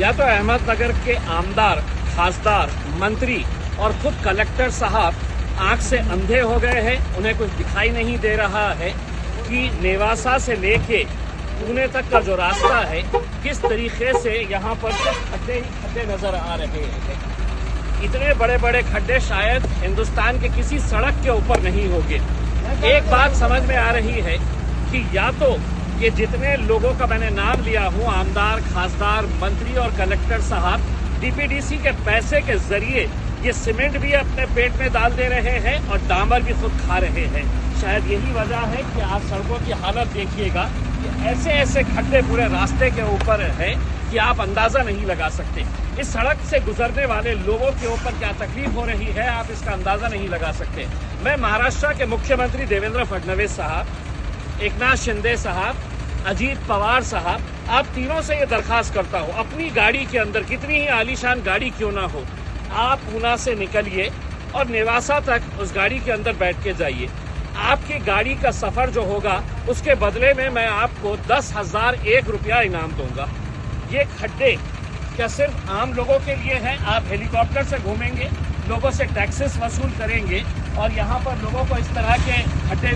या तो अहमदनगर के आमदार, खासदार, मंत्री और खुद कलेक्टर साहब आंख से अंधे हो गए हैं, उन्हें कुछ दिखाई नहीं दे रहा है कि नेवासा से लेके पुणे तक का जो रास्ता है किस तरीके से यहाँ पर खड्डे ही खड्डे नजर आ रहे हैं। इतने बड़े बड़े खड्डे शायद हिंदुस्तान के किसी सड़क के ऊपर नहीं होंगे। एक बात समझ में आ रही है कि या तो ये जितने लोगों का मैंने नाम लिया हूँ, आमदार, खासदार, मंत्री और कलेक्टर साहब, डीपीडीसी के पैसे के जरिए ये सीमेंट भी अपने पेट में डाल दे रहे हैं और डामर भी खुद खा रहे हैं। शायद यही वजह है कि आज सड़कों की हालत देखिएगा कि ऐसे ऐसे खड्डे पूरे रास्ते के ऊपर है कि आप अंदाजा नहीं लगा सकते। इस सड़क से गुजरने वाले लोगों के ऊपर क्या तकलीफ हो रही है, आप इसका अंदाजा नहीं लगा सकते। मैं महाराष्ट्र के मुख्यमंत्री देवेंद्र फडणवीस साहब, एकनाथ शिंदे साहब, अजीत पवार साहब, आप तीनों से ये दरखास्त करता हूँ, अपनी गाड़ी के अंदर, कितनी ही आलीशान गाड़ी क्यों ना हो, आप पूना से निकलिए और नेवासा तक उस गाड़ी के अंदर बैठ के जाइए। आपकी गाड़ी का सफर जो होगा उसके बदले में मैं आपको 10,001 रुपया इनाम दूंगा। ये खड्डे क्या सिर्फ आम लोगों के लिए हैं? आप हेलीकॉप्टर से घूमेंगे, लोगों से टैक्सेस वसूल करेंगे और यहाँ पर लोगों को इस तरह के खड्डे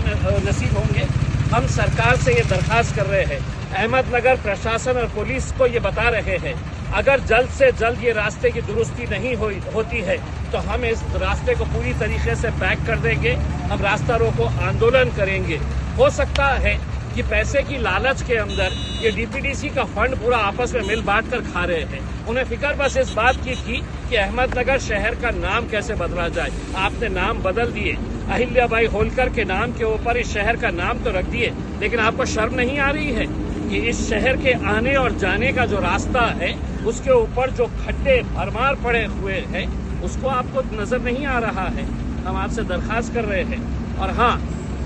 नसीब होंगे। हम सरकार से ये दरखास्त कर रहे हैं, अहमदनगर प्रशासन और पुलिस को ये बता रहे हैं, अगर जल्द से जल्द ये रास्ते की दुरुस्ती नहीं होती है तो हम इस रास्ते को पूरी तरीके से पैक कर देंगे। हम रास्ता रोको आंदोलन करेंगे। हो सकता है कि पैसे की लालच के अंदर ये डीपीडीसी का फंड पूरा आपस में मिल बांट कर खा रहे हैं। उन्हें फिक्र बस इस बात की थी कि अहमदनगर शहर का नाम कैसे बदला जाए। आपने नाम बदल दिए, अहिल्याबाई होलकर के नाम के ऊपर इस शहर का नाम तो रख दिए, लेकिन आपको शर्म नहीं आ रही है कि इस शहर के आने और जाने का जो रास्ता है उसके ऊपर जो खड्डे भरमार पड़े हुए हैं उसको आपको नजर नहीं आ रहा है। हम आपसे दरखास्त कर रहे हैं। और हाँ,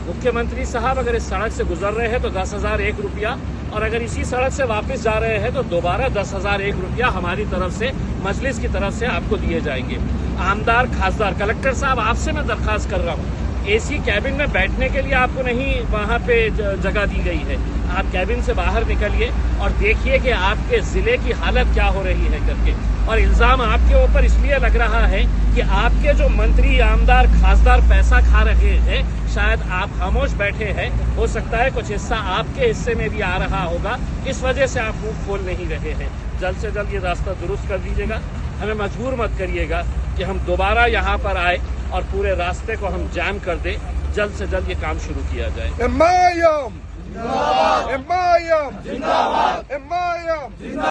मुख्यमंत्री साहब अगर इस सड़क से गुजर रहे हैं तो 10,001 रुपया, और अगर इसी सड़क से वापस जा रहे हैं तो दोबारा 10,001 रुपया हमारी तरफ से, मजलिस की तरफ से आपको दिए जाएंगे। आमदार, खासदार, कलेक्टर साहब, आपसे मैं दरखास्त कर रहा हूँ, एसी कैबिन में बैठने के लिए आपको नहीं वहाँ पे जगह दी गई है। आप कैबिन से बाहर निकलिए और देखिए कि आपके जिले की हालत क्या हो रही है करके। और इल्जाम आपके ऊपर इसलिए लग रहा है कि आपके जो मंत्री, आमदार, खासदार पैसा खा रहे हैं, शायद आप खामोश बैठे हैं। हो सकता है कुछ हिस्सा आपके हिस्से में भी आ रहा होगा, इस वजह से आप मुंह खोल नहीं रहे हैं। जल्द से जल्द ये रास्ता दुरुस्त कर दीजिएगा। हमें मजबूर मत करिएगा कि हम दोबारा यहाँ पर आए और पूरे रास्ते को हम जैम कर दें। जल्द से जल्द ये काम शुरू किया जाए। MIM जिंदाबाद, MIM जिंदाबाद, MIM जिंदाबाद।